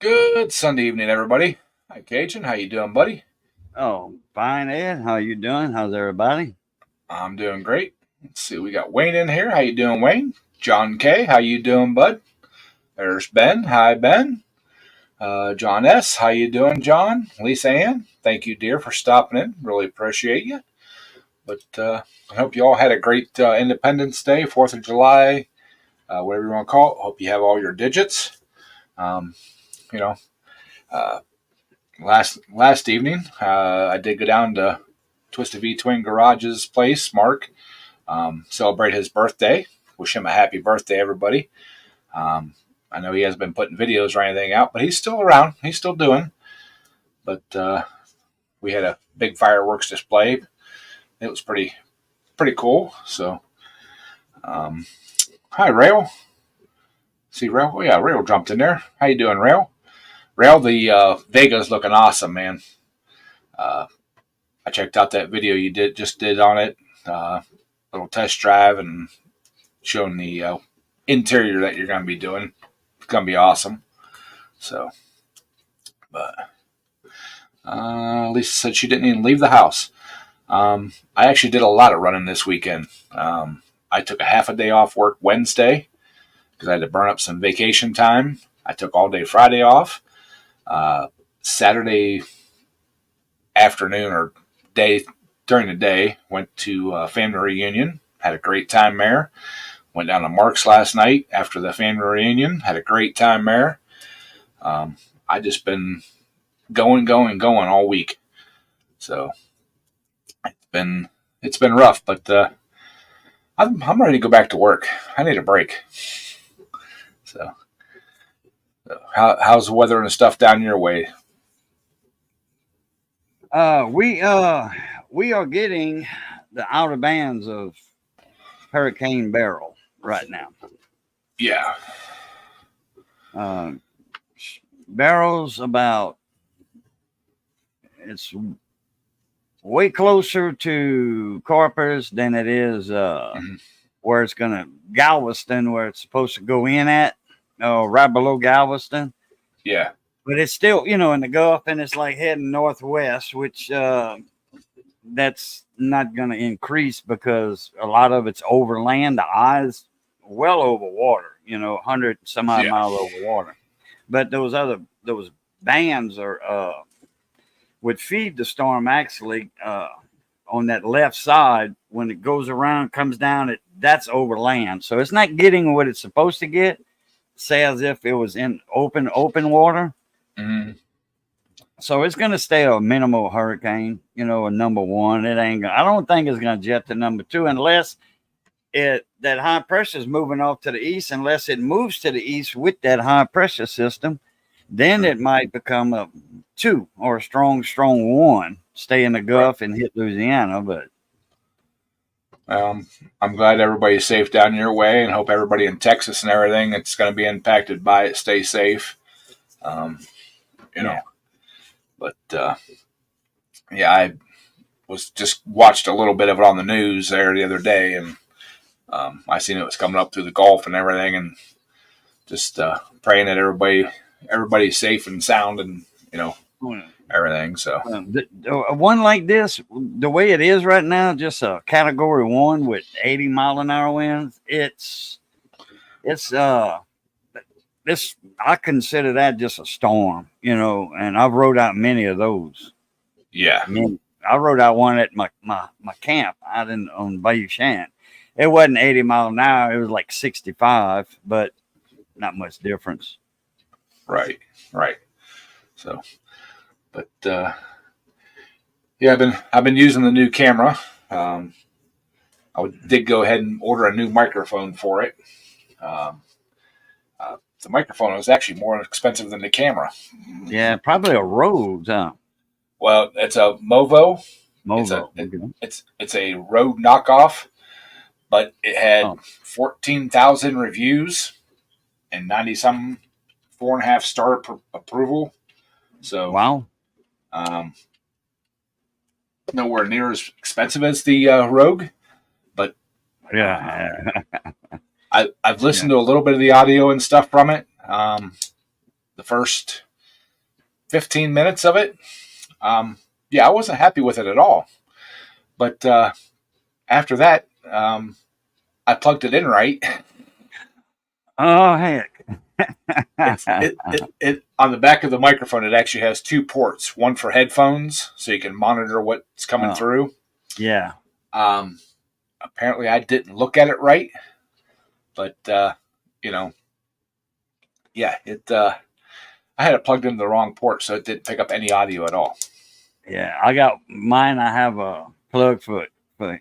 Good Sunday evening, everybody. Hi, Cajun. How you doing, buddy? Oh, fine, Ed. How you doing? How's everybody? I'm doing great. Let's see. We got Wayne in here. How you doing, Wayne? John K. How you doing, bud? There's Ben. Hi, Ben. John S. How you doing, John? Lisa Ann. Thank you, dear, for stopping in. Really appreciate you. But I hope you all had a great Independence Day, 4th of July, whatever you want to call it. Hope you have all your digits. Um, you know, uh, last evening, I did go down to Twisted V Twin Garage's place, Mark, celebrate his birthday. Wish him a happy birthday, everybody. I know he hasn't been putting videos or anything out, but he's still around. He's still doing. But we had a big fireworks display. It was pretty cool. So, hi, Rail. See Rail? Oh yeah, Rail jumped in there. How you doing, Rail? Rail, the Vega's looking awesome, man. I checked out that video you did on it. Little test drive and showing the interior that you're going to be doing. It's going to be awesome. So, but Lisa said she didn't even leave the house. I actually did a lot of running this weekend. I took a half a day off work Wednesday because I had to burn up some vacation time. I took all day Friday off. Saturday afternoon or day during the day, went to a family reunion. Had a great time there. Went down to Mark's last night after the family reunion. Had a great time there. I just been going all week. So it's been rough, but I'm ready to go back to work. I need a break. So how's the weather and stuff down your way? We are getting the outer bands of Hurricane Beryl right now. Yeah. Beryl's it's way closer to Corpus than it is where it's going to Galveston, where it's supposed to go in at, right below Galveston. Yeah. But it's still, in the Gulf, and it's like heading northwest, which that's not going to increase because a lot of it's overland. The eye's well over water, 100 some odd miles over water. But those bands would feed the storm actually on that left side. When it goes around, comes down, that's overland. So it's not getting what it's supposed to get, say as if it was in open water. Mm-hmm. So it's going to stay a minimal hurricane, a number one. I don't think it's going to jet to number two unless that high pressure is moving off to the east. Unless it moves to the east with that high pressure system, then it might become a two or a strong one. Stay in the Gulf and hit Louisiana, but. I'm glad everybody's safe down your way, and hope everybody in Texas and everything that's going to be impacted by it stay safe. But I was just watched a little bit of it on the news there the other day, and I seen it was coming up through the Gulf and everything, and just praying that everybody's safe and sound, and everything. So one like this, the way it is right now, just a category 1 with 80 mile an hour winds. It's I consider that just a storm, and I've rode out many of those. Yeah. I rode out one at my camp out on Bayou Shan. It wasn't 80 mile an hour. It was like 65, but not much difference. Right. So, but I've been using the new camera. I did go ahead and order a new microphone for it. Um, the microphone was actually more expensive than the camera. Yeah, probably a Rhodes, huh? Well, it's a Movo. Movo. Okay. It's a Rode knockoff, but it had Oh, 14,000 reviews and 90 something 4.5 star approval. So wow. um, nowhere near as expensive as the Rogue, but Yeah. I've Yeah. listened to a little bit of the audio and stuff from it. The first 15 minutes of it, yeah, I wasn't happy with it at all. But after that, I plugged it in right. Oh, heck. It on the back of the microphone. It actually has two ports, one for headphones, so you can monitor what's coming Oh, through. yeah. Um, Apparently, I didn't look at it right, but you know, yeah, it. I had it plugged into the wrong port, so it didn't pick up any audio at all. Yeah. I got mine. I have a plug for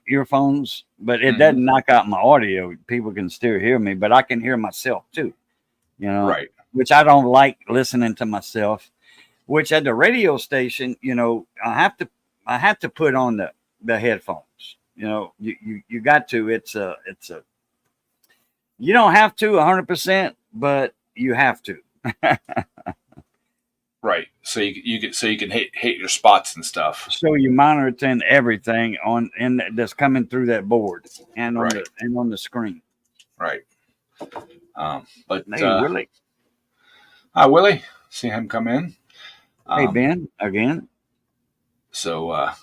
earphones, but it Mm-hmm. doesn't knock out my audio. People can still hear me, but I can hear myself too, Right. which I don't like listening to myself. Which at the radio station, I have to put on the headphones. You got to. It's a you don't have to 100%, but you have to. Right. So you can hit your spots and stuff. So you monitoring everything that's coming through that board and on Right. the screen. Right. But Hey Willie. hi Willie, see him come in. Hey Ben again. So uh,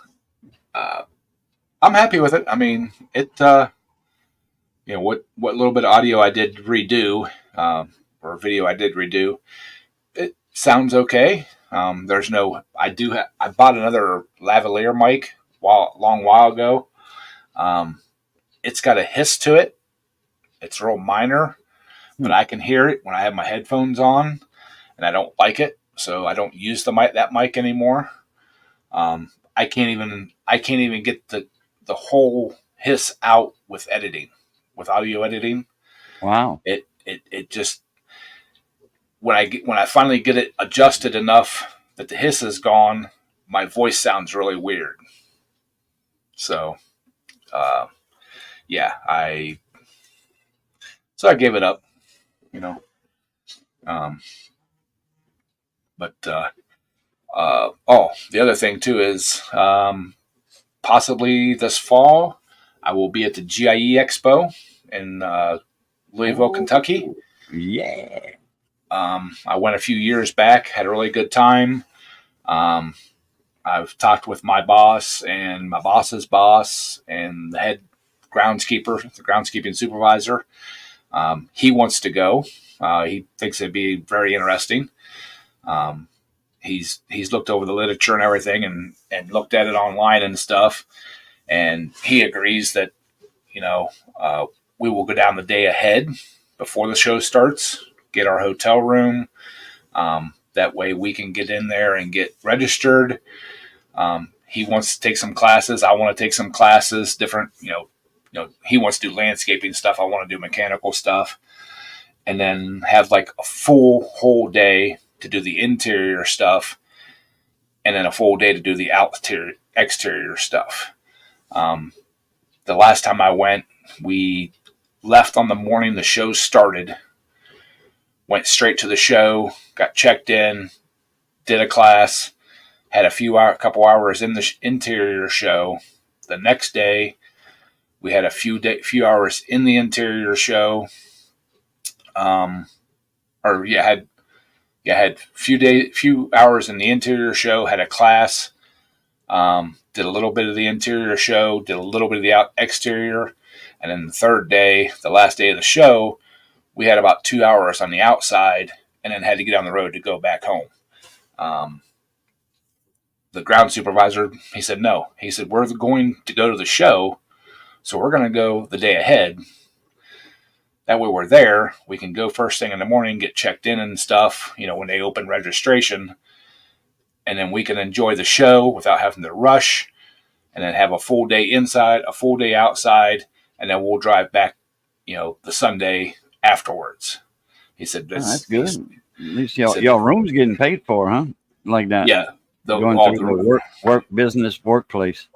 I'm happy with it. I mean, it. What little bit of audio I did redo, or video I did redo, it sounds okay. There's no. I bought another lavalier mic long while ago. Um, it's got a hiss to it. It's real minor, but I can hear it when I have my headphones on, and I don't like it, so I don't use that mic anymore. I can't even get the whole hiss out with editing, with audio editing. Wow. It just when I finally get it adjusted enough that the hiss is gone, my voice sounds really weird. So uh, yeah, I gave it up, you know. Um, but the other thing too is possibly this fall I will be at the GIE Expo in Louisville, Oh, Kentucky. yeah. I went a few years back, had a really good time. Um, I've talked with my boss and my boss's boss and the head groundskeeper, the groundskeeping supervisor. He wants to go. He thinks it'd be very interesting. Um, he's looked over the literature and everything and looked at it online and stuff, and he agrees that you know we will go down the day ahead before the show starts, get our hotel room. That way we can get in there and get registered. He wants to take some classes. I want to take some classes. Different, he wants to do landscaping stuff. I want to do mechanical stuff, and then have like a full whole day to do the interior stuff, and then a full day to do the exterior stuff. Um, the last time I went, we left on the morning the show started, went straight to the show, got checked in, did a class, had a couple hours in the interior show. The next day, we had a few hours in the interior show. Um, or had few hours in the interior show. Had a class. Did a little bit of the interior show. Did a little bit of the exterior, and then the third day, the last day of the show, we had about 2 hours on the outside, and then had to get on the road to go back home. Um, the ground supervisor, he said no. He said we're going to go to the show, so we're going to go the day ahead. That way we're there. We can go first thing in the morning, get checked in and stuff, when they open registration. And then we can enjoy the show without having to rush, and then have a full day inside, a full day outside. And then we'll drive back, the Sunday afterwards. He said Oh, that's this. good. At least He said, y'all room's getting paid for, huh? Like that, yeah, going through the workplace.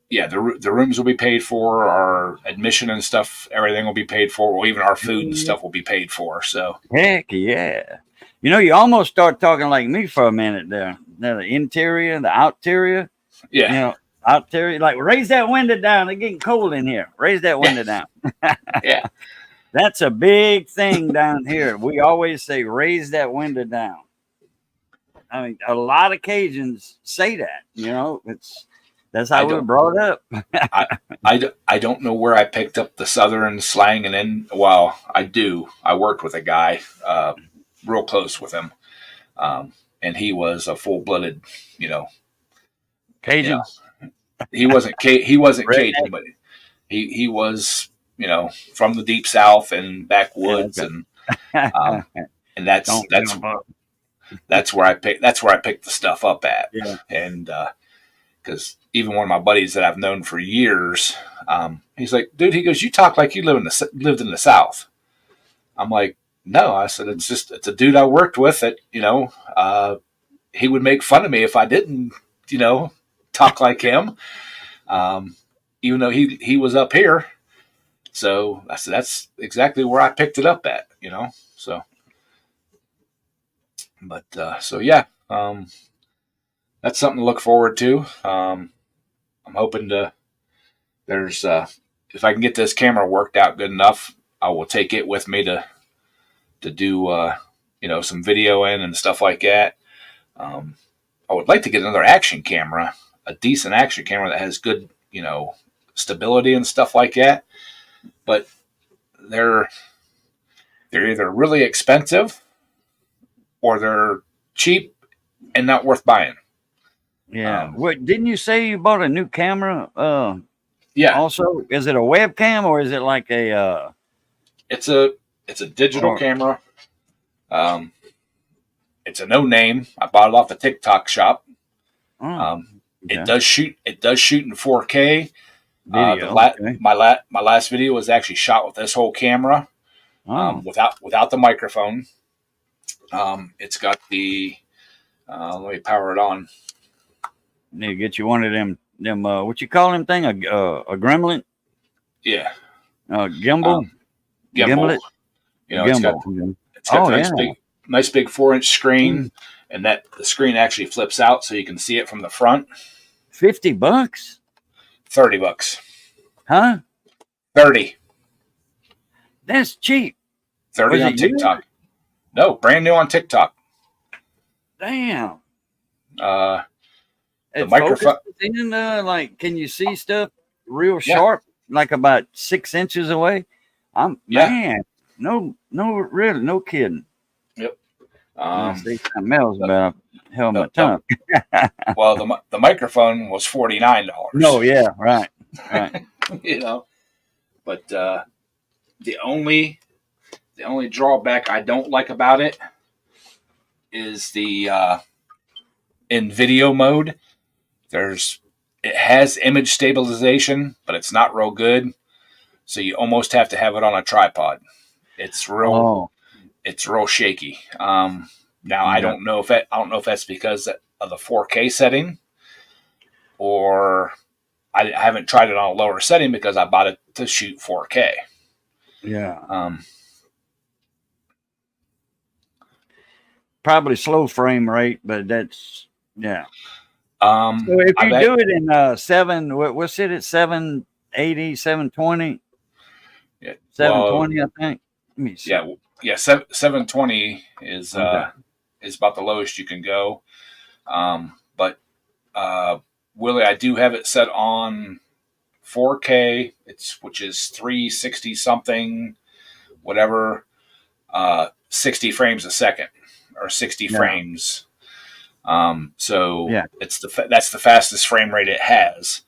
yeah, the rooms will be paid for, our admission and stuff, everything will be paid for. Well, even our food and stuff will be paid for. So Heck yeah. You almost start talking like me for a minute there. Now, the interior, the outerior, yeah, outerior, like raise that window down. It's getting cold in here. Raise that yeah, window down. yeah. That's a big thing down here. We always say raise that window down. I mean, a lot of Cajuns say that, that's I how we were don't, brought up. I don't know where I picked up the Southern slang, and then, well, I do. I worked with a guy, real close with him, and he was a full blooded, you know, you know, Cajun, he wasn't redneck. Cajun, but he was, from the deep South and Yeah, backwoods, okay. um, and that's Don't that's jump up. that's where I picked the stuff up at, Yeah. and because even one of my buddies that I've known for years, he's like, dude, he goes, you talk like you lived in the South. I'm like, no, I said it's a dude I worked with that he would make fun of me if I didn't talk like him, um, even though he was up here. So I said that's exactly where I picked it up at. So, but so yeah, that's something to look forward to. I'm hoping to there's if I can get this camera worked out good enough, I will take it with me to do some video in and stuff like that. Um, I would like to get another action camera, a decent action camera that has good stability and stuff like that. But they're either really expensive or they're cheap and not worth buying. Yeah. What didn't you say you bought a new camera? Yeah, Also, is it a webcam or is it like a it's a digital or camera. Um, it's a no name. I bought it off the TikTok shop. oh, Um, it okay. does shoot. It does shoot in 4K. Video? Okay. My last video was actually shot with this whole camera, Oh, without the microphone. It's got the. Let me power it on. need to get you one of them what you call them thing, a gremlin, Yeah, gimbal, gimbal. gimlet, It's got gimbal. Okay. the Oh yeah. nice big 4-inch screen, and that the screen actually flips out so you can see it from the front. $50, $30. huh? 30. That's cheap. 30 Was on it you? TikTok. No, brand new on TikTok. Damn. Uh, the It microphone. focuses in, like, can you see stuff real Yeah, sharp, like about 6 inches away? yeah, Man, really, no kidding. yep. I see something else The, about held my the, the, tongue. well, the microphone was $49. No, yeah, right, right. you know, but the only drawback I don't like about it is the in video mode. It has image stabilization, but it's not real good. So you almost have to have it on a tripod. It's real Oh, it's real shaky. Now yeah. I don't know if that's because of the 4K setting, or I haven't tried it on a lower setting because I bought it to shoot 4K. Yeah. Um, Probably slow frame rate, but that's yeah. So if I you bet do it in what's it at 780, 720, yeah, well 720, I think. Let me see. yeah 720 Okay. is about the lowest you can go. But Willie, I do have it set on 4K. Which is 360 something, whatever, 60 frames a second or 60 Yeah. frames. So Yeah. that's the fastest frame rate it has.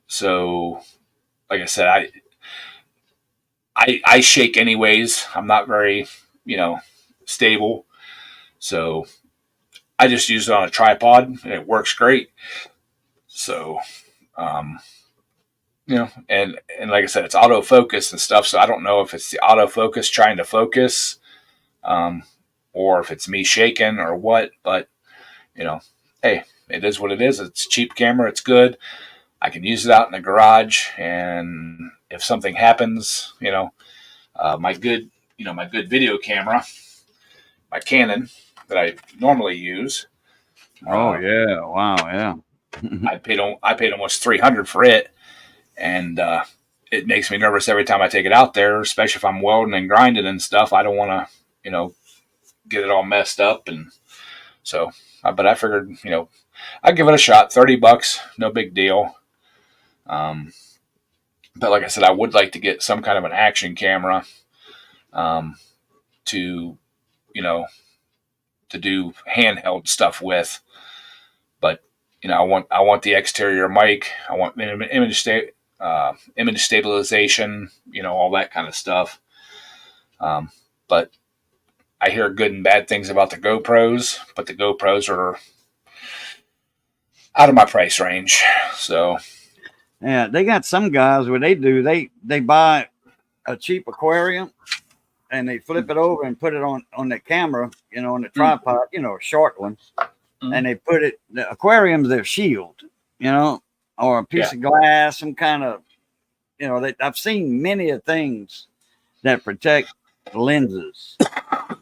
So like I said, I shake anyways. I'm not very stable, so I just use it on a tripod and it works great. So, um, and like I said, it's autofocus and stuff. So I don't know if it's the autofocus trying to focus, um, or if it's me shaking or what. But you know, hey, it is what it is. It's a cheap camera. It's good. I can use it out in the garage, and if something happens, my good, my good video camera, my Canon that I normally use. Oh Uh, yeah, wow, yeah. I paid almost 300 for it, and it makes me nervous every time I take it out there, especially if I'm welding and grinding and stuff. I don't want to, get it all messed up, and so. But I figured, I'd give it a shot. $30, no big deal. But like I said, I would like to get some kind of an action camera, um, to, you know, to do handheld stuff with. But I want the exterior mic. I want image stabilization. All that kind of stuff. But I hear good and bad things about the GoPros, but the GoPros are out of my price range. So Yeah, they got some guys what they buy a cheap aquarium and they flip it over and put it on the camera, on the tripod, a short one, and they put it the aquarium's their shield, or a piece of glass, some kind of, I've seen many of things that protect lenses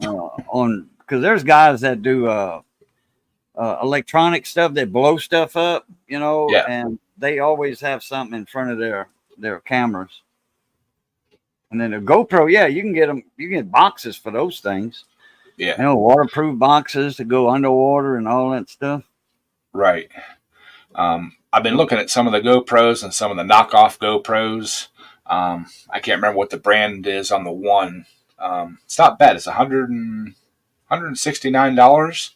on because there's guys that do electronic stuff that blow stuff up, yeah, and they always have something in front of their cameras. And then a GoPro, yeah, you can get them. You can get boxes for those things. yeah, Waterproof boxes to go underwater and all that stuff. right. I've been looking at some of the GoPros and some of the knockoff GoPros. I can't remember what the brand is on the one. It's not bad. It's $169,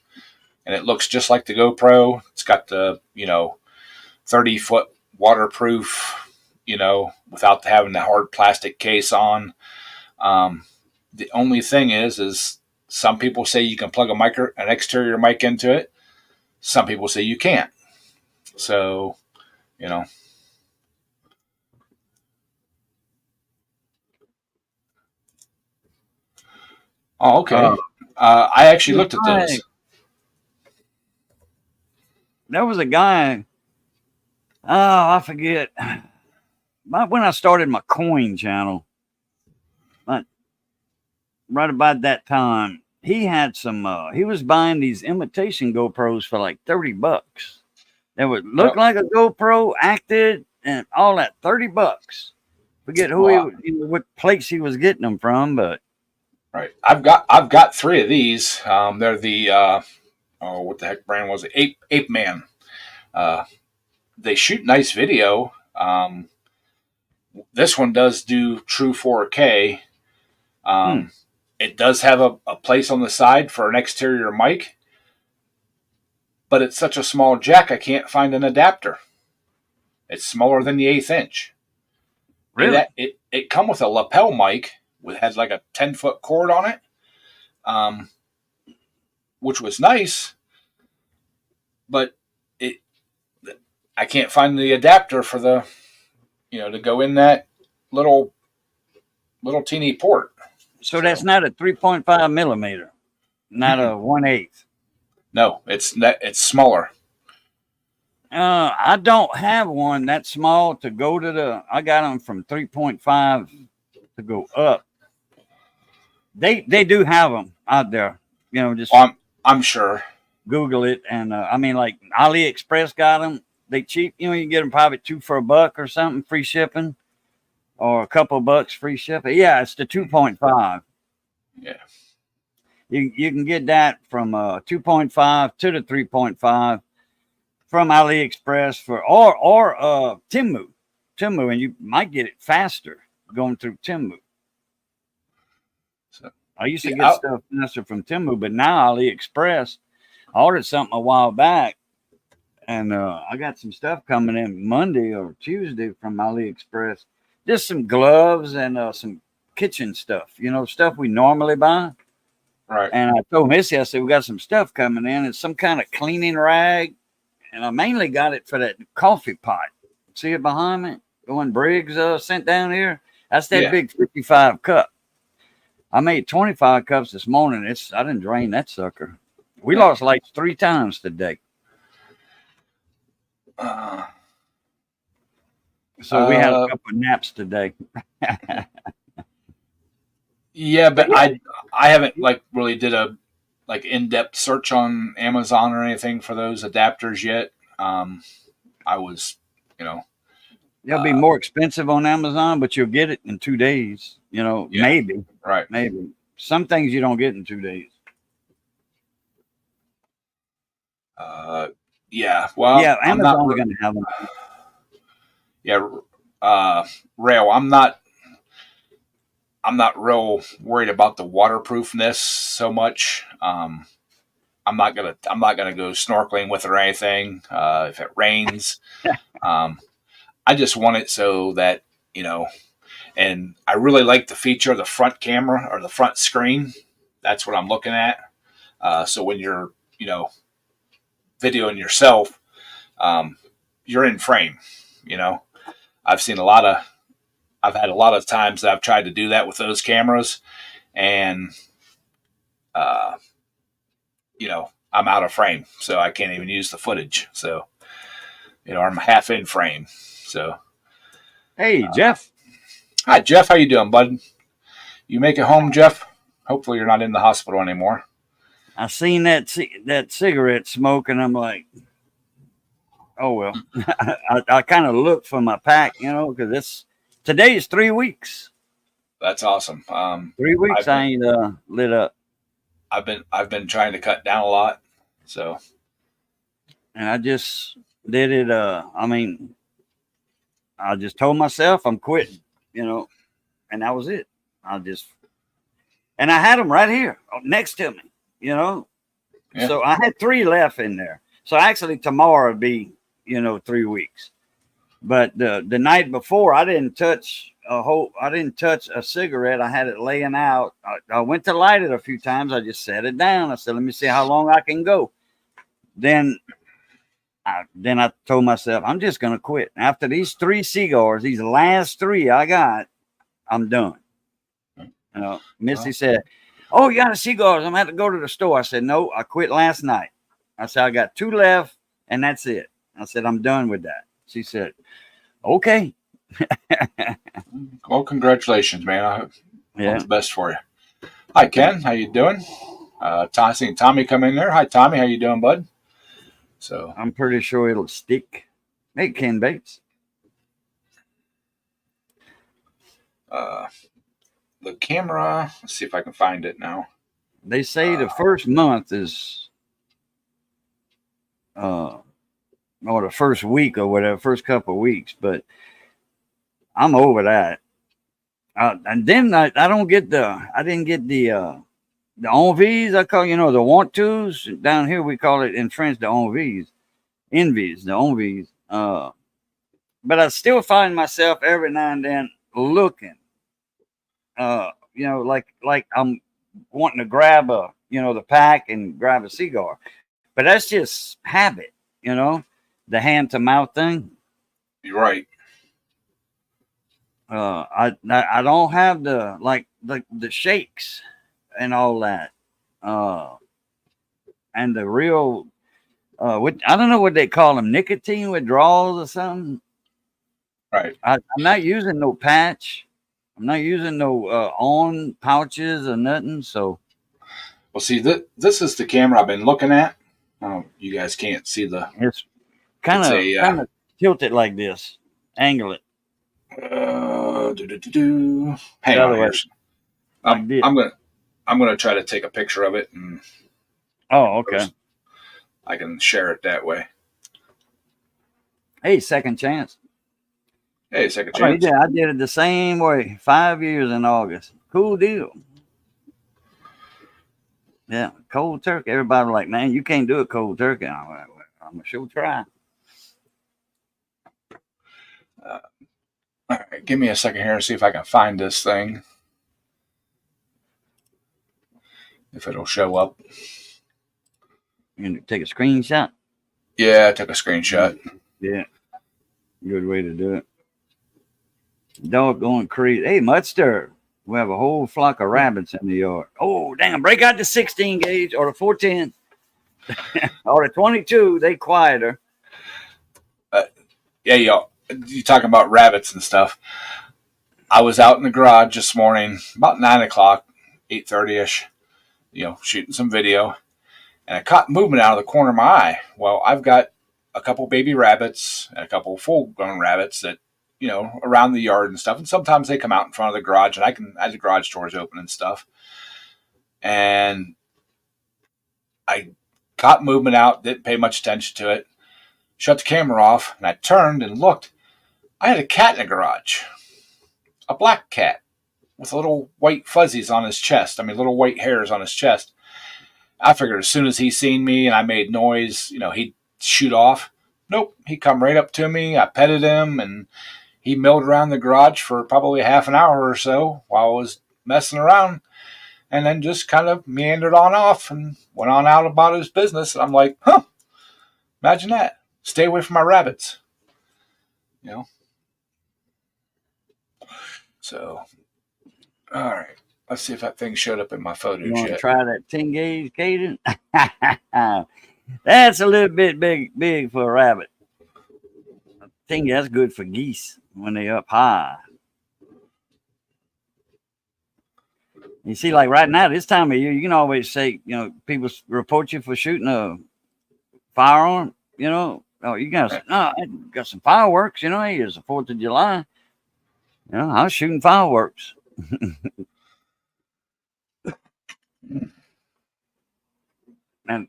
and it looks just like the GoPro. It's got the 30-foot waterproof, without having the hard plastic case on. The only thing is some people say you can plug an exterior mic into it. Some people say you can't. So, you know. Oh, okay. I actually looked at those. There was a guy. Oh, I forget. When I started my coin channel, right about that time, he had some. He was buying these imitation GoPros for like $30. That would look like a GoPro, acted, and all that. $30. Forget what place he was getting them from, but right. I've got three of these. They're the what the heck brand was it? Ape Man. They shoot nice video. This one does do true 4K. It does have a place on the side for an exterior mic, but it's such a small jack I can't find an adapter. It's smaller than the 1/8 inch. really, it come with a lapel mic had like a 10-foot cord on it, which was nice, but I can't find the adapter for the to go in that little teeny port. so that's not a 3.5 millimeter, not a 1/8. No, it's smaller. I don't have one that small to go to the. I got them from 3.5 to go up. They do have them out there. Just I'm sure. Google it, and I mean, like AliExpress got them. They cheap. You can get them probably $2 for $1 or something, free shipping, or a couple bucks free shipping. Yeah, it's the 2.5. Yeah. You can get that from 2.5 to the 3.5 from AliExpress or Temu, and you might get it faster going through Temu. So, I used to get stuff faster from Temu, but now AliExpress. I ordered something a while back, and I got some stuff coming in Monday or Tuesday from AliExpress. Just some gloves and some kitchen stuff, stuff we normally buy. Right. And I told Missy, I said, we got some stuff coming in. It's some kind of cleaning rag. And I mainly got it for that coffee pot. See it behind me? the one Briggs sent down here. That's that Yeah. big 55 cup. I made 25 cups this morning. I didn't drain that sucker. We Yeah. lost lights 3 times today. So we had a couple of naps today. Yeah, but I haven't like really did a like in-depth search on Amazon or anything for those adapters yet. I was, you know, It'll be more expensive on Amazon, but you'll get it in 2 days. You know, Yeah. maybe. right. Maybe. Some things you don't get in 2 days. Yeah. Well, Yeah, I'm not. Amazon's going to have them. Yeah. Rail. I'm not real worried about the waterproofness so much. I'm not gonna go snorkeling with it or anything. If it rains, I just want it so that and I really like the feature of the front camera or the front screen. That's what I'm looking at. So when you're videoing yourself, you're in frame. I've seen I've had a lot of times that I've tried to do that with those cameras, and uh, I'm out of frame, so I can't even use the footage. So I'm half in frame. So Hey, Jeff. hi Jeff, how you doing, bud? You make it home, Jeff? Hopefully you're not in the hospital anymore. I seen that cigarette smoke, and I'm like, oh well. I kind of looked for my pack, because today is 3 weeks. That's awesome. 3 weeks I ain't lit up. I've been trying to cut down a lot, so. And I just did it. I just told myself I'm quitting, and that was it. And I had them right here next to me, Yeah. So I had 3 left in there. So actually tomorrow would be, 3 weeks. But the night before, I didn't touch a cigarette. I had it laying out. I went to light it a few times. I just set it down. I said, let me see how long I can go. Then I told myself, I'm just going to quit. After these 3 cigars, these last 3 I got, I'm done. Missy said, oh, you got a cigars. I'm going to have to go to the store. I said, no, I quit last night. I said, I got 2 left, and that's it. I said, I'm done with that. She said, okay. Well, congratulations, man. I hope Yeah. the best for you. Hi, Ken. How you doing? I seen Tommy come in there. Hi, Tommy. How you doing, bud? So I'm pretty sure it'll stick. Hey, Ken Bates. the camera. Let's see if I can find it now. They say the first month is, or the first week or whatever, first couple of weeks, but I'm over that. And then I didn't get the envies. I call, the want tos. Down here, we call it in French, the envies, the envies. But I still find myself every now and then looking, like I'm wanting to grab the pack and grab a cigar. But that's just habit, the hand to mouth thing. You're right. I don't have the shakes and all that. And the real, I don't know what they call them, nicotine withdrawals or something. Right. I'm not using no patch. I'm not using no on pouches or nothing. So, well, see, this is the camera I've been looking at. You guys can't see the. it's kind of tilted like this. Angle it. Hang on here. Like I'm gonna try to take a picture of it and. Oh, okay. I can share it that way. Hey, second chance. Hey, second chance. I did it the same way. 5 years in August. Cool deal. Yeah, cold turkey. Everybody was like, man, you can't do it cold turkey. I'm like, well, I'm going to sure try. All right, give me a second here and see if I can find this thing. If it'll show up. You can take a screenshot? Yeah, I took a screenshot. Yeah. Good way to do it. Dog going crazy. Hey, Mudster, we have a whole flock of rabbits in the yard. Oh, damn. Break out the 16 gauge or the 410 or the 22. They quieter. Yeah, y'all. You talking about rabbits and stuff. I was out in the garage this morning, about 9 o'clock, 8:30 ish. Shooting some video, and I caught movement out of the corner of my eye. Well, I've got a couple baby rabbits and a couple full-grown rabbits that around the yard and stuff. And sometimes they come out in front of the garage, and I the garage doors open and stuff. And I caught movement out, didn't pay much attention to it. Shut the camera off, and I turned and looked. I had a cat in the garage, a black cat with little white fuzzies on his chest. I mean, little white hairs on his chest. I figured as soon as he seen me and I made noise, he'd shoot off. Nope, he come right up to me. I petted him, and he milled around the garage for probably half an hour or so while I was messing around, and then just kind of meandered on off and went on out about his business. And I'm like, imagine that. Stay away from my rabbits. So, all right. Let's see if that thing showed up in my photos You want to yet. try that 10 gauge, Caden? That's a little bit big for a rabbit. I think that's good for geese when they up high. You see, like right now, this time of year, you can always say, people report you for shooting a firearm, Oh, you got some fireworks, hey, it's the 4th of July. I was shooting fireworks.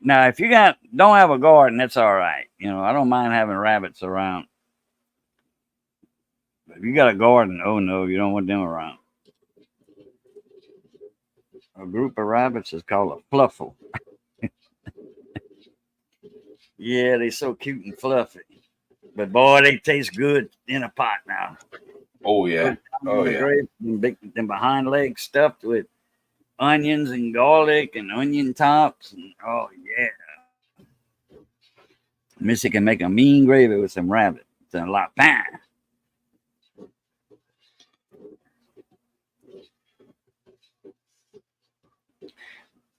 Now, if you don't have a garden, that's all right. I don't mind having rabbits around. But if you got a garden, oh no, you don't want them around. A group of rabbits is called a fluffle. Yeah, they're so cute and fluffy. But boy, they taste good in a pot now. Oh yeah. Oh yeah. Them behind legs stuffed with onions and garlic and onion tops. And, oh yeah. Missy can make a mean gravy with some rabbit. It's a lot of pan.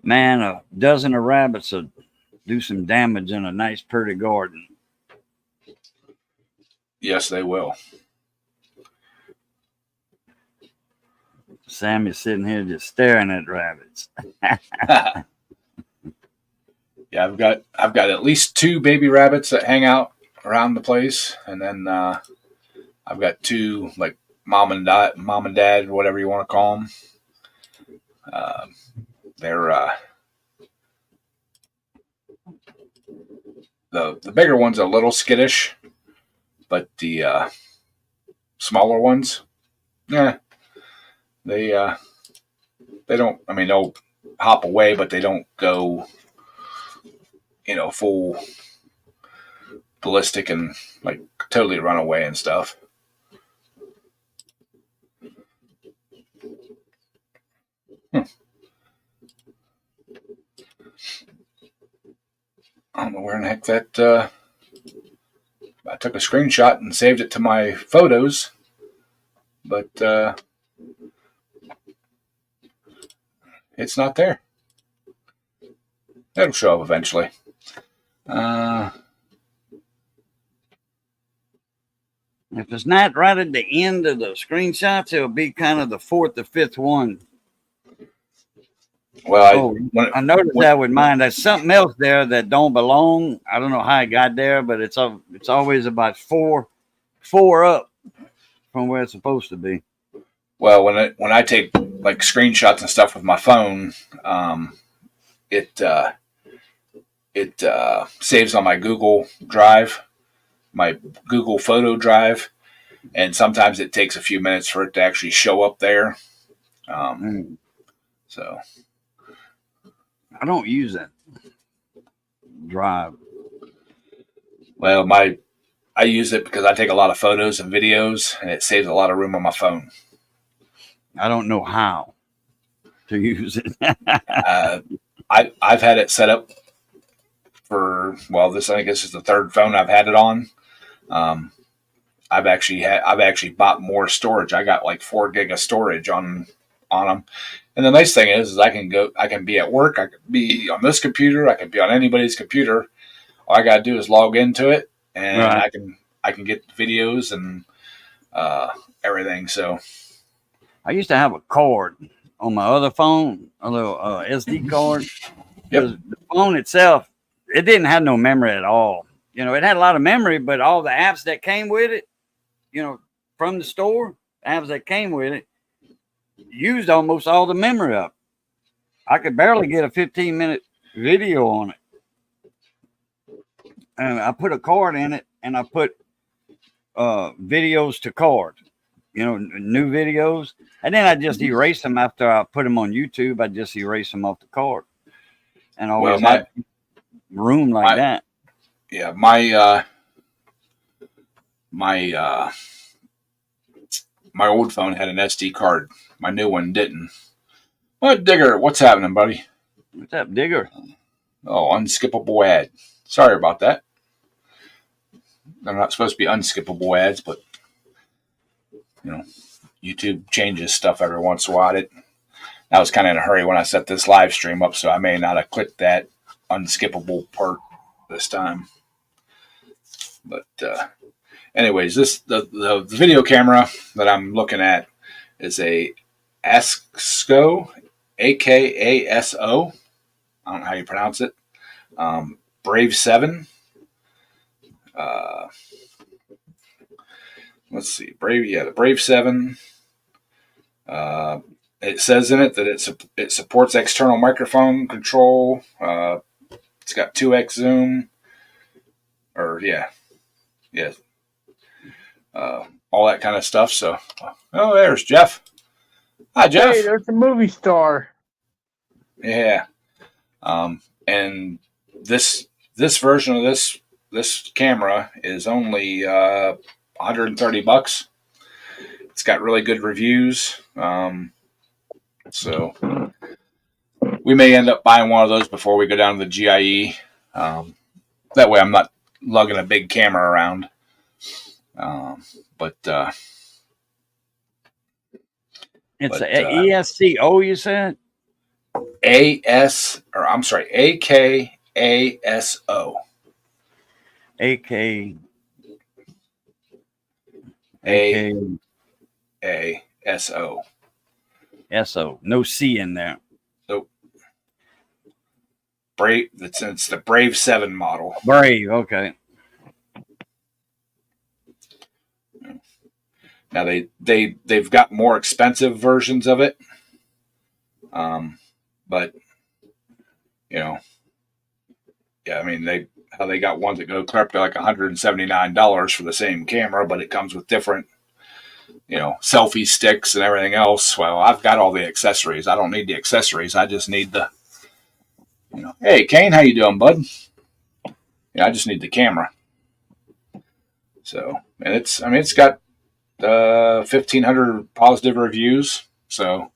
Man, a dozen of rabbits will do some damage in a nice, pretty garden. Yes, they will. Sammy's sitting here just staring at rabbits. Yeah, I've got at least 2 baby rabbits that hang out around the place, and then I've got 2 like mom and dad, whatever you want to call them. They're the bigger ones are a little skittish, but the smaller ones, yeah, they don't. I mean, they'll hop away, but they don't go, full ballistic and like totally run away and stuff. I don't know where in the heck that. I took a screenshot and saved it to my photos, but it's not there. It'll show up eventually. If it's not right at the end of the screenshots, it'll be kind of the 4th or 5th one. Well, I noticed that with mine. There's something else there that don't belong. I don't know how it got there, but it's always about four up from where it's supposed to be. Well, when I take like screenshots and stuff with my phone, it saves on my Google Drive, my Google Photo Drive, and sometimes it takes a few minutes for it to actually show up there. So I don't use that drive. Well, I use it because I take a lot of photos and videos, and it saves a lot of room on my phone. I don't know how to use it. I've had it set up for, well, this I guess is the 3rd phone I've had it on. I've actually bought more storage. I got like 4 gig of storage on them. And the nice thing is I can be at work, I can be on this computer, I can be on anybody's computer. All I gotta do is log into it, and Right. I can get videos and everything. So I used to have a cord on my other phone, a little SD card, yep. because the phone itself, it didn't have no memory at all. You know, it had a lot of memory, but all the apps that came with it, you know, from the store, apps that came with it, used almost all the memory up. I could barely get a 15-minute video on it. And I put a card in it, and I put videos to card, you know, new videos. And then I just erase them after I put them on YouTube. I just erase them off the card. And always Well, had room like that. Yeah, my old phone had an SD card. My new one didn't. What, Digger? What's happening, buddy? What's up, Digger? Oh, unskippable ad. Sorry about that. They're not supposed to be unskippable ads, but you know, YouTube changes stuff every once in a while. I was kind of in a hurry when I set this live stream up, so I may not have clicked that unskippable part this time. But anyways, the video camera that I'm looking at is a ASCO, AKASO. I don't know how you pronounce it. Brave 7. Let's see, the Brave 7. It says in it that it supports external microphone control. It's got 2x zoom, or all that kind of stuff. So, oh, there's Jeff. Hi, Jeff. Hey, there's a movie star. Yeah. And this version of this camera is only $130. It's got really good reviews. So we may end up buying one of those before we go down to the GIE. That way I'm not lugging a big camera around. It's ESCO, you said? AKASO. AKASO. SO. No C in there. Nope. Brave. It's the Brave 7 model. Brave. Okay. Now they've got more expensive versions of it, but I mean they got ones that go clear up to like $179 for the same camera, but it comes with different selfie sticks and everything else. Well, I've got all the accessories. I don't need the accessories. I just need the Hey, Kane, how you doing, bud? Yeah, I just need the camera. So, and it's got 1,500 positive reviews. So,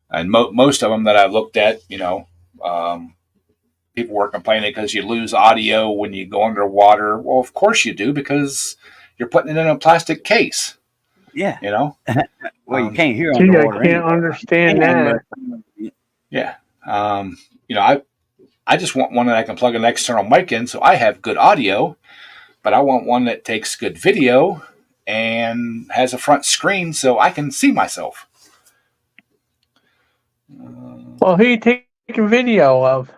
and most of them that I've looked at, people were complaining because you lose audio when you go underwater. Well, of course you do, because you're putting it in a plastic case. Yeah. Well, you can't hear Gee, underwater. I can't understand that. Yeah. I just want one that I can plug an external mic in so I have good audio, but I want one that takes good video and has a front screen so I can see myself. Well, who you taking video of?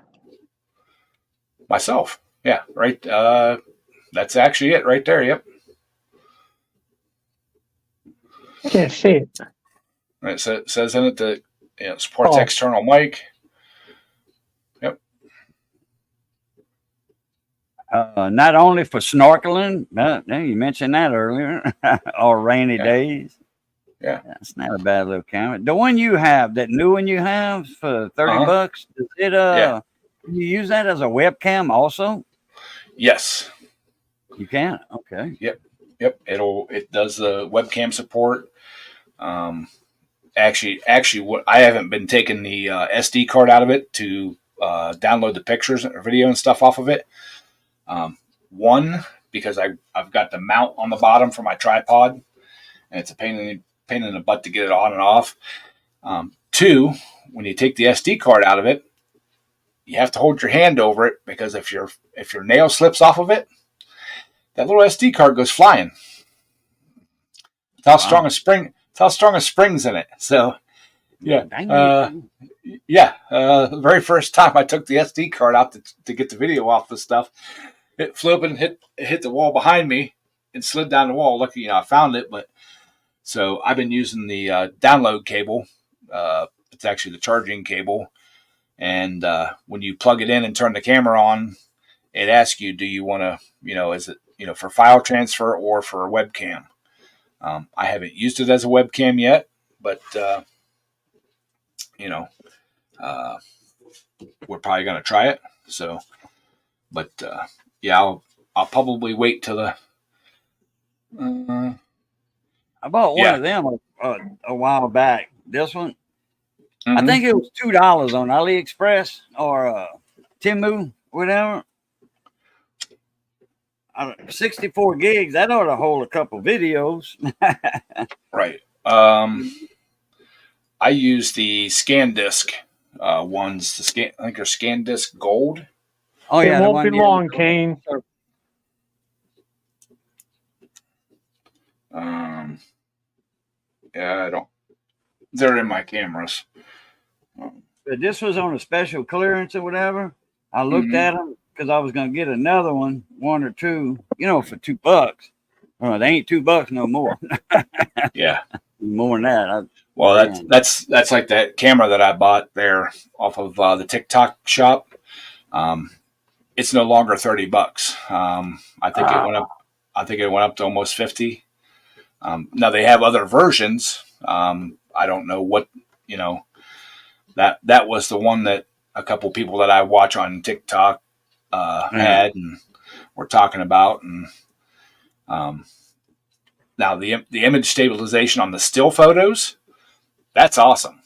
Myself. Yeah, right. That's actually it right there. Yep. I can't see it. It says in it that it supports external mic. Yep. Not only for snorkeling, you mentioned that earlier, or rainy days. Yeah. That's not a bad little camera. The one you have, that new one you have for $30, does it can you use that as a webcam also? Yes. You can? Okay. Yep. It does the webcam support. Actually, what I haven't been taking the SD card out of it to download the pictures or video and stuff off of it. One, because I've got the mount on the bottom for my tripod, and it's a pain in the butt to get it on and off. Two, when you take the SD card out of it, you have to hold your hand over it, because if your nail slips off of it, that little SD card goes flying. It's how strong a spring's in it. So yeah, the very first time I took the SD card out to get the video off the stuff, it flew up and hit the wall behind me and slid down the wall. Lucky, I found it. But so I've been using the download cable. It's actually the charging cable, and when you plug it in and turn the camera on, it asks you, do you want to, is it for file transfer or for a webcam? I haven't used it as a webcam yet, but we're probably going to try it. So, but I'll probably wait till the. I bought one of them a while back. This one, Mm-hmm. I think it was $2 on AliExpress or Temu, whatever. 64 gigs. That ought to hold a couple videos. Right. I use the ScanDisk ones. I think they're ScanDisk Gold. Oh yeah, it won't be long, Kane. Yeah, I don't. They're in my cameras. But this was on a special clearance or whatever. I looked at them because I was going to get another one or two, for $2. They ain't $2 no more. Yeah, more than that. That's like that camera that I bought there off of the TikTok shop. It's no longer $30. I think it went up. I think it went up to almost 50. Now they have other versions. I don't know what that was the one that a couple people that I watch on TikTok had and were talking about. And now the image stabilization on the still photos, that's awesome.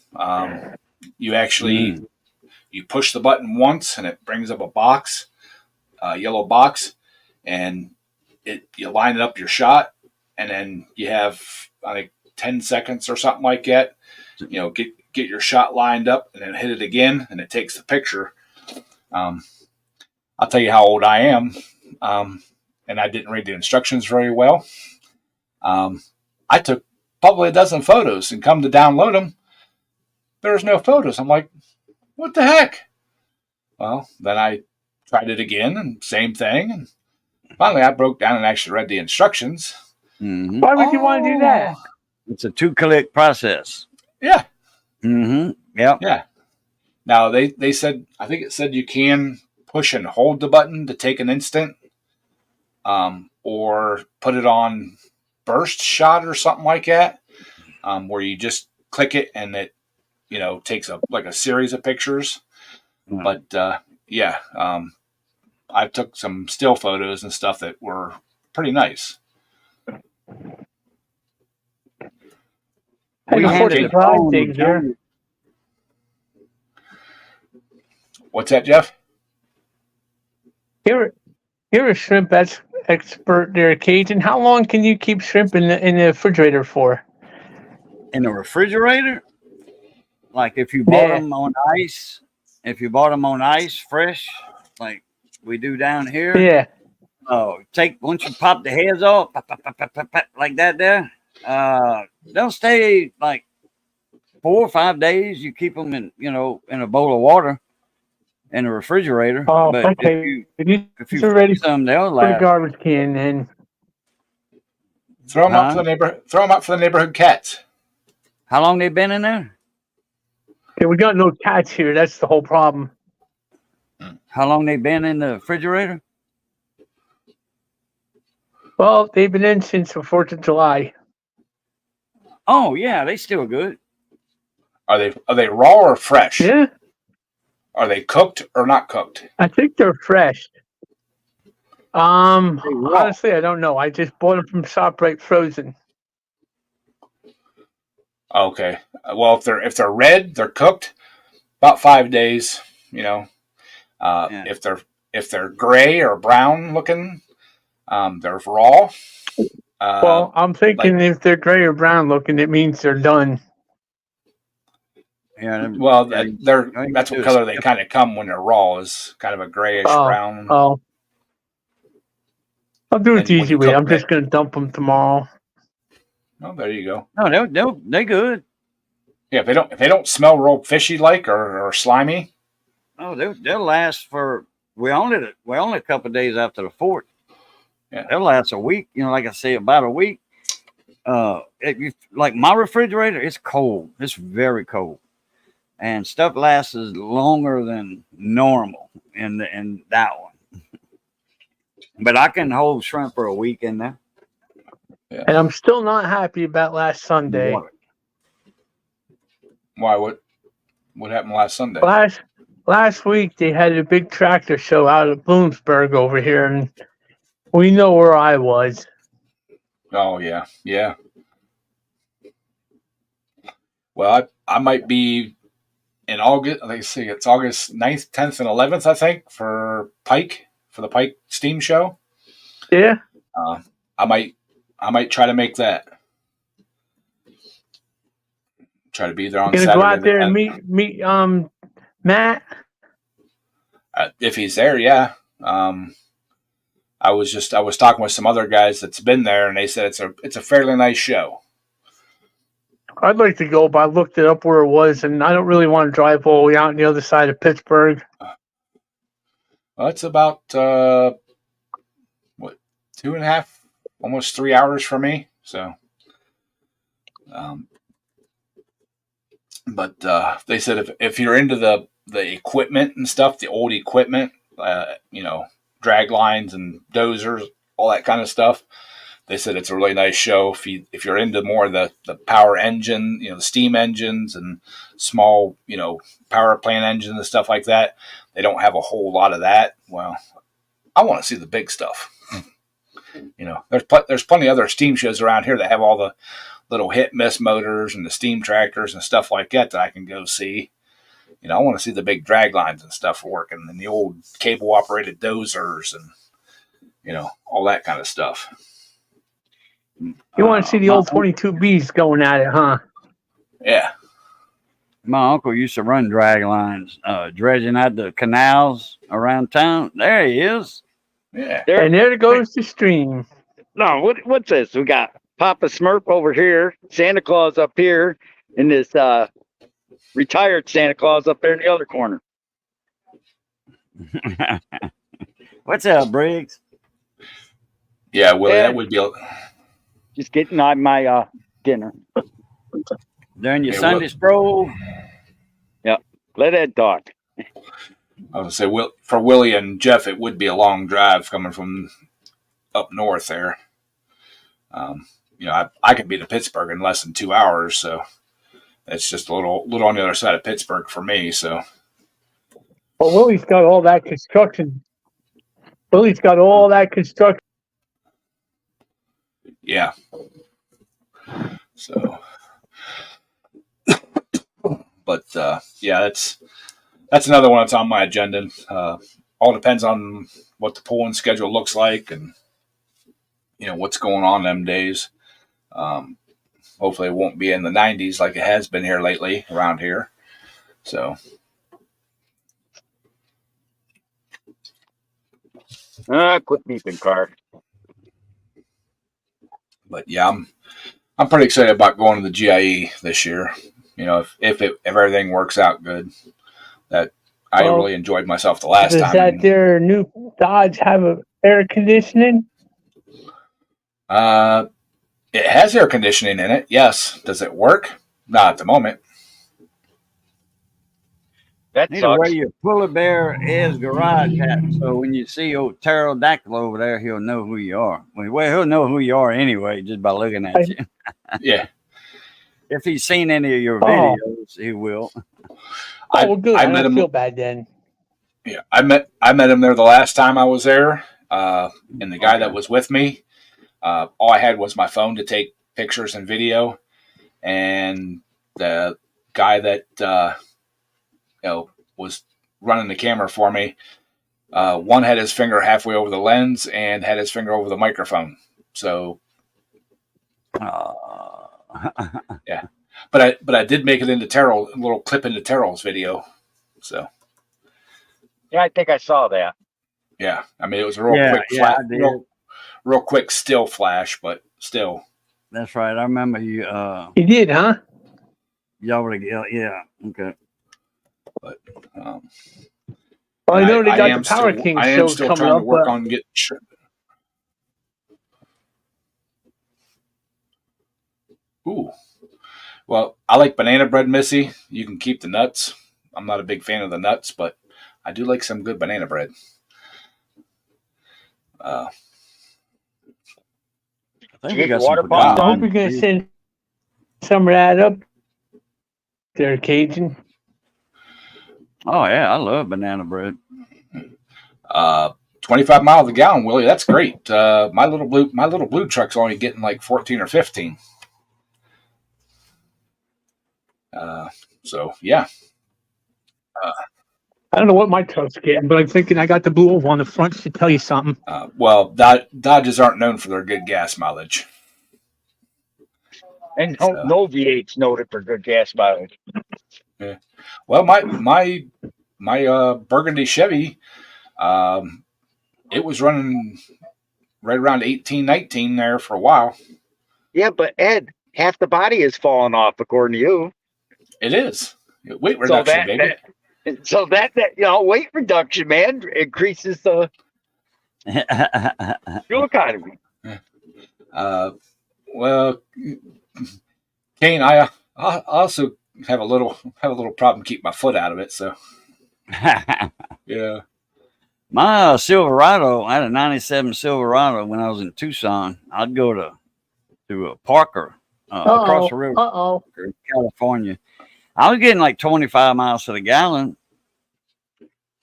You actually you push the button once and it brings up a box, yellow box, and you line it up your shot, and then you have, I think, 10 seconds or something like that. Get your shot lined up and then hit it again, and it takes the picture. I'll tell you how old I am, and I didn't read the instructions very well. I took probably a dozen photos, and come to download them, there's no photos. I'm like, what the heck? Well, then I tried it again, and same thing. And finally, I broke down and actually read the instructions. Mm-hmm. Why would you want to do that? It's a 2-click process. Yeah. Mm-hmm. Yep. Yeah. Now they said, I think it said you can push and hold the button to take an instant, or put it on burst shot or something like that, where you just click it and it, takes a series of pictures. Mm-hmm. But I took some still photos and stuff that were pretty nice. I can put the drive thing here. What's that, Jeff? You're a shrimp expert there, Cajun. How long can you keep shrimp in the refrigerator for? In the refrigerator? Like if you bought them on ice, fresh, like we do down here. Yeah. Oh, once you pop the heads off, like that there, they'll stay like 4 or 5 days. You keep them in a bowl of water in the refrigerator. Oh, but okay. If you freeze them, they'll last. Put a garbage can in. Throw them out for the neighborhood cats. How long they been in there? Yeah, we got no cats here. That's the whole problem. How long they been in the refrigerator? Well, they've been in since the 4th of July. Oh yeah, they still good. Are they raw or fresh? Yeah. Are they cooked or not cooked? I think they're fresh. Honestly, I don't know. I just bought them from ShopRite frozen. Okay. Well, if they're red, they're cooked about 5 days. If they're gray or brown looking, They're raw. Well, I'm thinking Like, if they're gray or brown looking, it means they're done. Yeah, well, yeah, all you that's gotta what do is color they skip. kind of come when they're raw, is kind of a grayish Oh, brown. oh. I'll do it the And when easy you way. cook I'm them, just going to dump them tomorrow. oh, there you go. No, they good. Yeah, if they don't smell real fishy like or slimy. Oh, they'll last for. We only a couple of days after the 4th. Yeah. They'll last a week. Like I say, about a week. Like my refrigerator, it's cold. It's very cold, and stuff lasts longer than normal in that one. But I can hold shrimp for a week in there. Yeah. And I'm still not happy about last Sunday. Why? What happened last Sunday? Last week they had a big tractor show out of Bloomsburg over here, and we know where I was. Oh yeah, yeah. Well, I might be in August. Let's see, it's August 9th, 10th, and 11th, I think, for the Pike Steam Show. Yeah. I might try to make that. Try to be there on Gonna go Saturday out the there and 10th. meet Matt. If he's there, yeah. I was talking with some other guys that's been there, and they said it's a fairly nice show. I'd like to go, but I looked it up where it was, and I don't really want to drive all the way out on the other side of Pittsburgh. Well, it's about 2.5, almost 3 hours for me. So, but they said if you're into the equipment and stuff, the old equipment, drag lines and dozers, all that kind of stuff, they said it's a really nice show. If you're into more of the power engine, the steam engines and small, power plant engines and stuff like that, they don't have a whole lot of that. Well, I want to see the big stuff. There's plenty of other steam shows around here that have all the little hit miss motors and the steam tractors and stuff like that I can go see. I want to see the big drag lines and stuff working, and the old cable operated dozers and all that kind of stuff. You want to see the old 22Bs going at it, huh? Yeah. My uncle used to run drag lines, dredging out the canals around town. There he is. Yeah. And there goes the stream. No, what's this? We got Papa Smurf over here, Santa Claus up here, and this retired Santa Claus up there in the other corner. What's up, Briggs? Yeah, Willie, Yeah. that would be. Just getting on my dinner. During your Yeah, Sunday stroll. Let Ed talk. I was gonna say, for Willie and Jeff, it would be a long drive coming from up north there. I could be to Pittsburgh in less than 2 hours, so it's just a little on the other side of Pittsburgh for me. So, Well, Willie's got all that construction. yeah. So, but yeah, that's another one that's on my agenda. All depends on what the pulling schedule looks like, and what's going on them days. Hopefully, it won't be in the 90s like it has been here lately around here. So, Quit beeping, car. but yeah, I'm pretty excited about going to the GIE this year. If everything works out good, that I really enjoyed myself the last time. Does that their new Dodge have air conditioning? It has air conditioning in it. Yes. Does it work? Not at the moment. That Need to wear sucks. your Puller Bear Ed's garage hat, so when you see old pterodactyl over there, he'll know who you are. Well, he'll know who you are anyway just by looking at you. Yeah. If he's seen any of your videos, he will. Well, good. I met don't him. feel bad then. Yeah, I met him there the last time I was there, and the guy that was with me, all I had was my phone to take pictures and video, and the guy that was running the camera for me, One had his finger halfway over the lens and had his finger over the microphone. So yeah, but I did make it into Terrell, a little clip into Terrell's video. So Yeah, I think I saw that. yeah, I mean it was a real quick flash, real quick still flash, but still. That's right. I remember you. You did, huh? Y'all were together. Yeah. Okay. But well, I know they got the Power still, King I am show still coming trying up, to work but on getting. Ooh. Well, I like banana bread, Missy. You can keep the nuts. I'm not a big fan of the nuts, but I do like some good banana bread. I think You we get got your some water pecan. pump I hope on? you're gonna send some of that up there, Cajun. Oh yeah, I love banana bread. 25 miles a gallon, Willie. That's great. My little blue truck's only getting like 14 or 15. So yeah. I don't know what my truck's getting, but I'm thinking I got the blue one on the front should tell you something. Well, Dodges aren't known for their good gas mileage. And no V8's noted for good gas mileage. Yeah. Well, my Burgundy Chevy, it was running right around 18, 19 there for a while. Yeah, but Ed, half the body is falling off according to you. It is weight reduction, baby. So that weight reduction, man, increases the fuel economy. Well, Kane, I also have a little problem keeping my foot out of it. So yeah. My Silverado, I had a '97 Silverado when I was in Tucson. I'd go to Parker across the river, California. I was getting like 25 miles to the gallon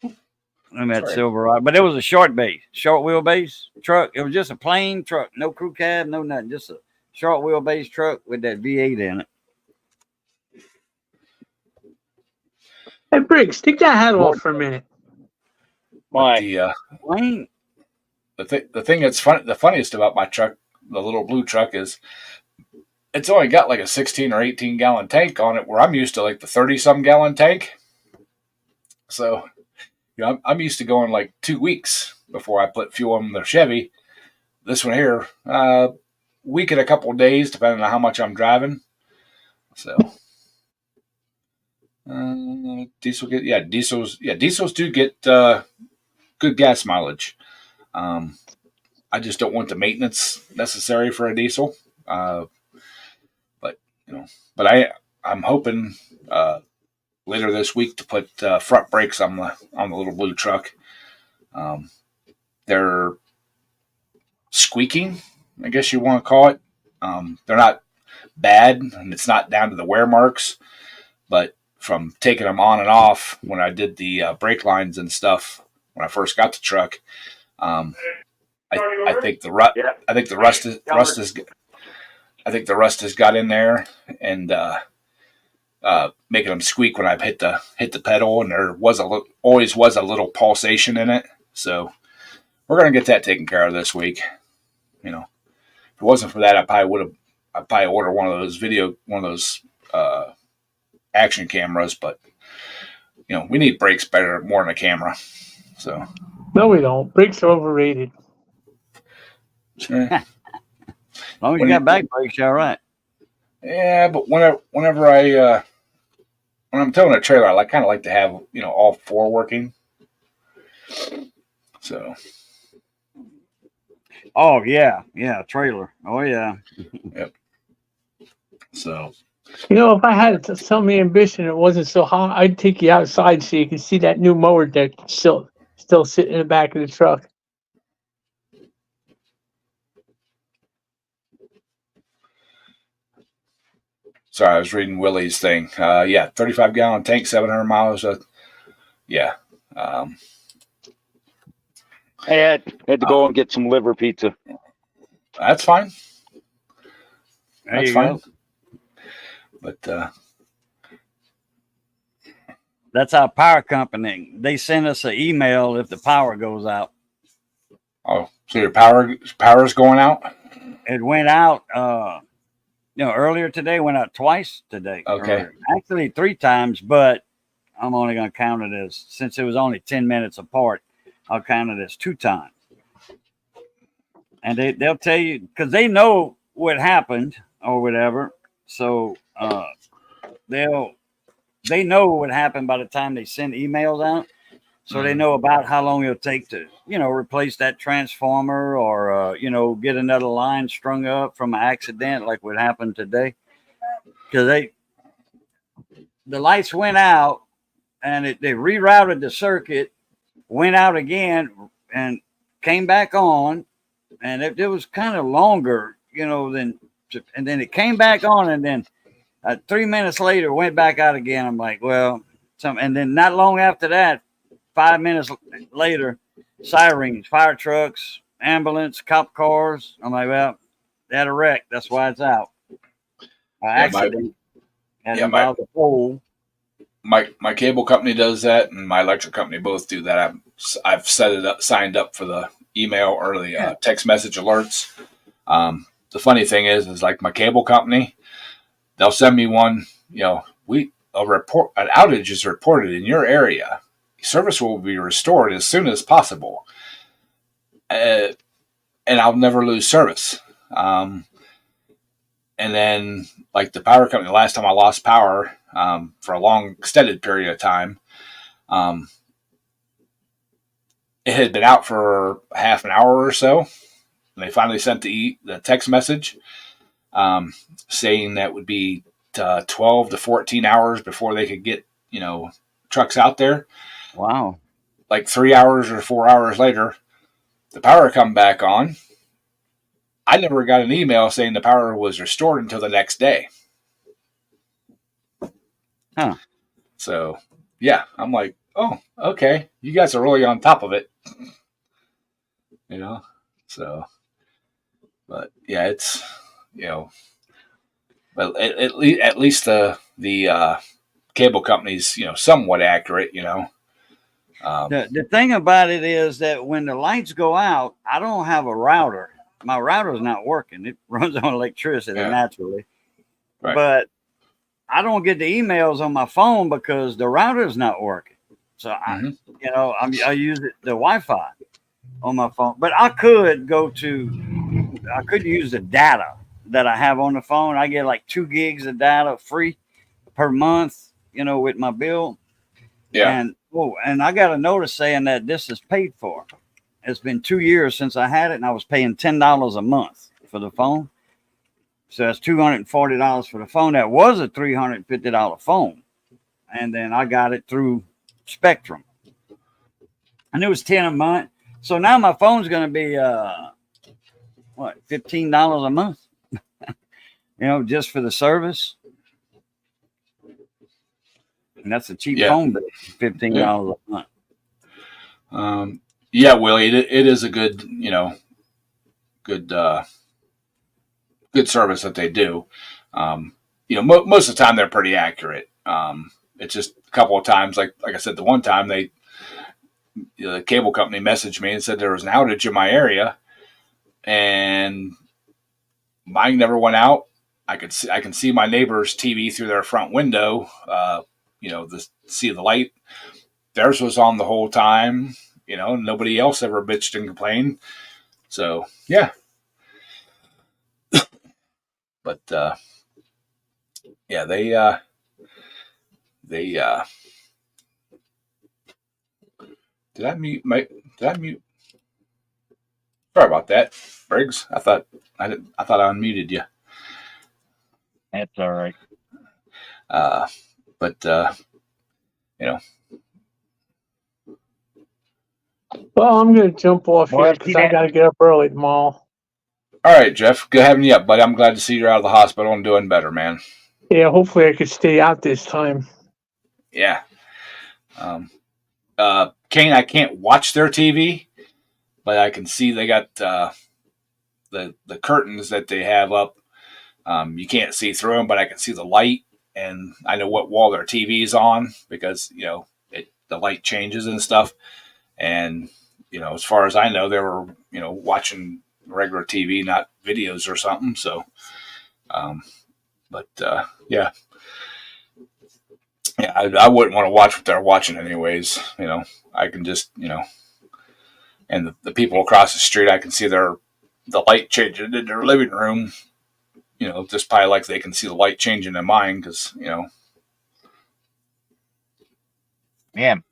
in that Silverado, but it was a short wheelbase truck. It was just a plain truck, no crew cab, no nothing, just a short wheelbase truck with that V8 in it. Hey, Briggs, take that hat off for a minute. Why? The thing that's fun, the funniest about my truck, the little blue truck, is it's only got like a 16 or 18 gallon tank on it, where I'm used to like the 30-some gallon tank. So, I'm used to going like 2 weeks before I put fuel in the Chevy. This one here, week and a couple of days, depending on how much I'm driving. So, diesels do get good gas mileage. I just don't want the maintenance necessary for a diesel. But I'm hoping later this week to put front brakes on the little blue truck. They're squeaking, I guess you want to call it. They're not bad, and it's not down to the wear marks, but from taking them on and off when I did the brake lines and stuff when I first got the truck, I think the rust has got in there and making them squeak when I hit the pedal, and there always was a little pulsation in it. So we're gonna get that taken care of this week. If it wasn't for that, I'd probably order one of those action cameras, but we need brakes more than a camera. So no, we don't. Brakes are overrated. As long as you got back brakes, you're all right. Yeah, but whenever when I'm towing a trailer, I kind of like to have all four working. So. Oh yeah, trailer. Oh yeah. Yep. So. If I had some ambition, it wasn't so hot, I'd take you outside so you can see that new mower deck still sitting in the back of the truck. Sorry, I was reading Willie's thing. 35 gallon tank, 700 miles. Yeah. I had to go and get some liver pizza. That's fine. There you go. But That's our power company. They send us an email if the power goes out. Oh, so your power's going out? It went out, earlier today. Went out twice today. Okay. Or actually 3 times, but I'm only going to count it as, since it was only 10 minutes apart, I'll count it as 2 times. And they'll tell you, because they know what happened or whatever. So they know what happened by the time they send emails out. So they know about how long it'll take to, replace that transformer or, get another line strung up from an accident like what happened today. Because the lights went out and they rerouted the circuit, went out again and came back on. And it was kind of longer, and then it came back on, and then 3 minutes later went back out again. I'm like, well, and then not long after that, 5 minutes later, sirens, fire trucks, ambulance, cop cars. I'm like, well, they had a wreck. That's why it's out. Accident. Involved a pole. My cable company does that, and my electric company both do that. I've signed up for the email or the text message alerts. The funny thing is like my cable company, they'll send me one. An outage is reported in your area. Service will be restored as soon as possible, and I'll never lose service. And then, like the power company, the last time I lost power for a long, extended period of time, it had been out for half an hour or so. And they finally sent the text message saying that would be 12 to 14 hours before they could get, trucks out there. Wow. Like 3 hours or 4 hours later, the power come back on. I never got an email saying the power was restored until the next day. Huh. So, yeah, I'm like, oh, okay. You guys are really on top of it. So, but yeah, it's, but at least the cable company's, somewhat accurate, The thing about it is that when the lights go out, I don't have a router. My router's not working. It runs on electricity naturally. Right. But I don't get the emails on my phone because the router's not working. So I use the Wi-Fi on my phone. But I could use the data that I have on the phone. I get like 2 gigs of data free per month, with my bill. Yeah. And I got a notice saying that this is paid for. It's been 2 years since I had it, and I was paying $10 a month for the phone. So that's $240 for the phone. That was a $350 phone. And then I got it through Spectrum. And it was $10 a month. So now my phone's going to be, $15 a month? Just for the service. And that's a cheap phone bill, $15 a month. Yeah, Willie, it is a good, good service that they do. Most of the time they're pretty accurate. It's just a couple of times, like I said, the one time the cable company messaged me and said there was an outage in my area, and mine never went out. I can see my neighbor's TV through their front window. See the light. Theirs was on the whole time. Nobody else ever bitched and complained. So yeah. But yeah, they did I mute? Sorry about that, Briggs. I thought I unmuted you. That's all right. But Well, I'm going to jump off here because I got to get up early tomorrow. All right, Jeff. Good having you up, buddy. I'm glad to see you're out of the hospital and doing better, man. Yeah, hopefully I could stay out this time. Yeah. Kane, I can't watch their TV, but I can see they got the curtains that they have up. You can't see through them, but I can see the light. and I know what wall their TV's on because the light changes and stuff. And as far as I know, they were watching regular TV, not videos or something. So, but yeah, I wouldn't want to watch what they're watching anyways. I can just and the people across the street, I can see the light changing in their living room. Just probably like they can see the light changing in mine because Man,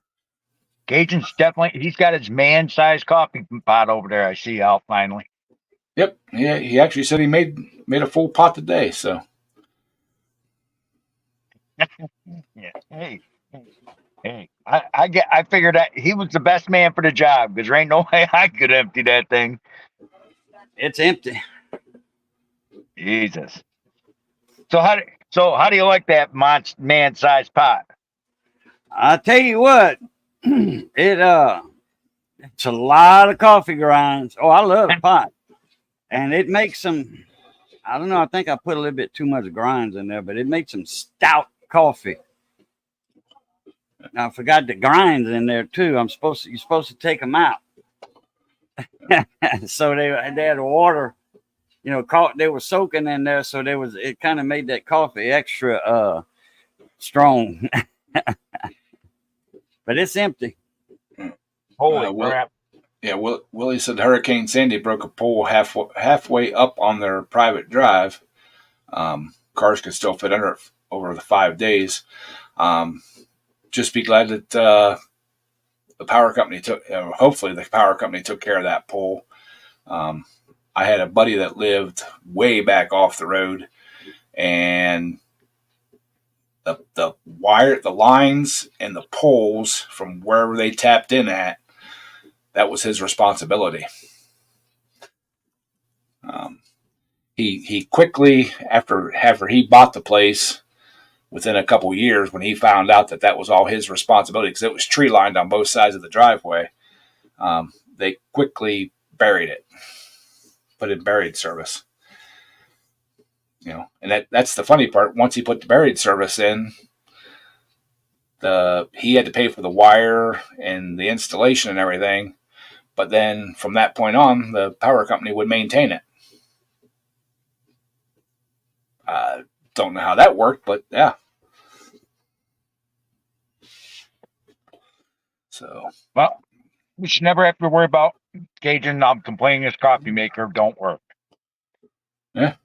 Cajun's definitely, he's got his man-sized coffee pot over there. I see out finally. Yep. Yeah, he actually said he made a full pot today. So Yeah. Hey. I figured that he was the best man for the job because there ain't no way I could empty that thing. It's empty. Jesus. So how do you like that man-sized pot? I tell you what, it's a lot of coffee grinds. Oh, I love the pot, and it makes some. I don't know. I think I put a little bit too much grinds in there, but it makes some stout coffee. Now, I forgot the grinds in there too. You're supposed to take them out. So they had water, they were soaking in there. So it kind of made that coffee extra strong. But it's empty. Holy crap. Yeah, Willie said Hurricane Sandy broke a pole halfway up on their private drive. Cars could still fit under it over the 5 days. Just be glad that the power company hopefully the power company took care of that pole. I had a buddy that lived way back off the road, and the wire, the lines, and the poles from wherever they tapped in at, that was his responsibility. He quickly, after he bought the place, within a couple years, when he found out that was all his responsibility, because it was tree lined on both sides of the driveway, they quickly buried it, put in buried service. And that's the funny part. Once he put the buried service in, he had to pay for the wire and the installation and everything. But then from that point on, the power company would maintain it. Don't know how that worked, but yeah. So, well, we should never have to worry about Cajun complaining his coffee maker don't work. Yeah.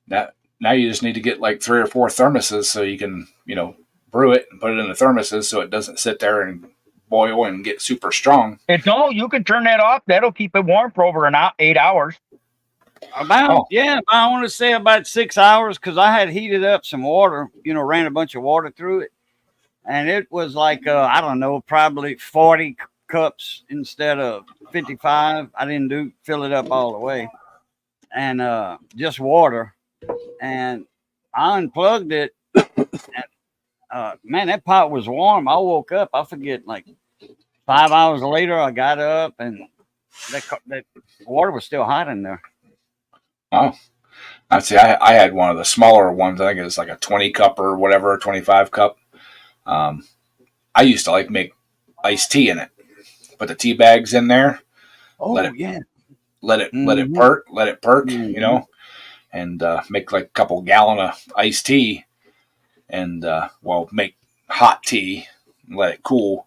Now you just need to get like 3 or 4 thermoses so you can, brew it and put it in the thermoses so it doesn't sit there and boil and get super strong. No, you can turn that off. That'll keep it warm for over 8 hours. I want to say about 6 hours because I had heated up some water, ran a bunch of water through it. And it was like, I don't know, probably 40 cups instead of 55. I didn't fill it up all the way. And just water. And I unplugged it. And, man, that pot was warm. I woke up. I forget, like 5 hours later, I got up and that water was still hot in there. Oh, I see. I had one of the smaller ones. I think it was like a 20 cup or whatever, 25 cup. I used to make iced tea in it. Put the tea bags in there. Oh, let it perk, and make like a couple gallon of iced tea, and make hot tea and let it cool.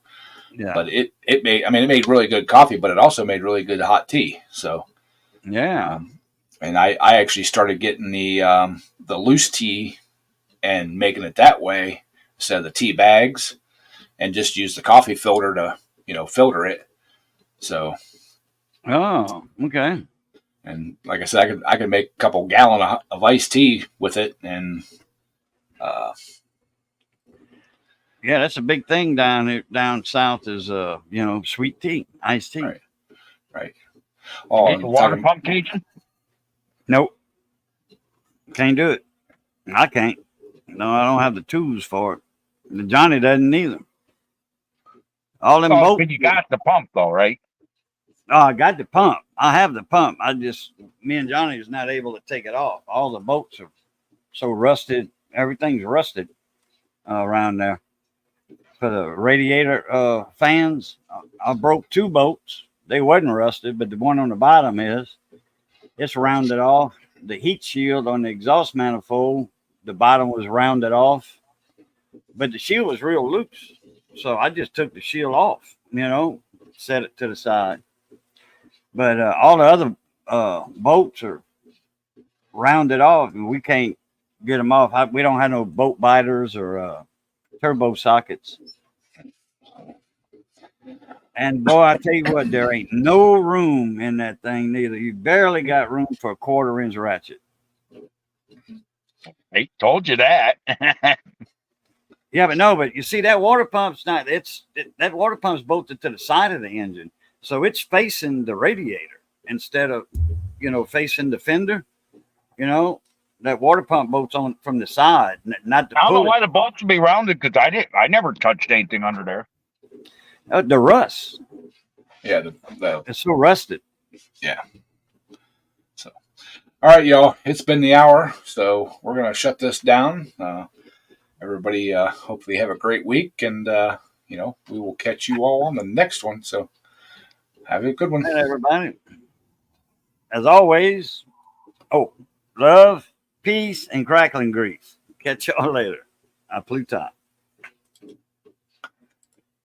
Yeah. But it made really good coffee, but it also made really good hot tea. So yeah. And I actually started getting the loose tea and making it that way instead of the tea bags, and just use the coffee filter to filter it. So. Oh, okay. And like I said, I could make a couple gallon of iced tea with it, and yeah, that's a big thing down south is sweet tea, iced tea. Right. Oh, water pump, Cajun? Nope, can't do it. I can't. No, I don't have the tools for it. Johnny doesn't either. All them boats. But you got the pump though, right? Oh, I got the pump. I have the pump. Me and Johnny is not able to take it off. All the boats are so rusted. Everything's rusted around there. For the radiator fans, I broke 2 bolts. They wasn't rusted, but the one on the bottom is. It's rounded off. The heat shield on the exhaust manifold, the bottom was rounded off, but the shield was real loose. So I just took the shield off, set it to the side. But all the other bolts are rounded off, and we can't get them off. We don't have no bolt biters or turbo sockets. And boy, I tell you what, there ain't no room in that thing neither. You barely got room for a 1/4-inch ratchet. They told you that. Yeah, but you see that water pump's not. That water pump's bolted to the side of the engine, so it's facing the radiator instead of facing the fender. That water pump bolts on from the side, not the. I don't know why the bolts would be rounded because I never touched anything under there. The rust. Yeah, It's so rusted. Yeah. So, all right, y'all. It's been the hour, so we're gonna shut this down. Everybody, hopefully have a great week, and we will catch you all on the next one. So, have a good one, And everybody. As always, love, peace, and crackling grease. Catch y'all later. Pluton.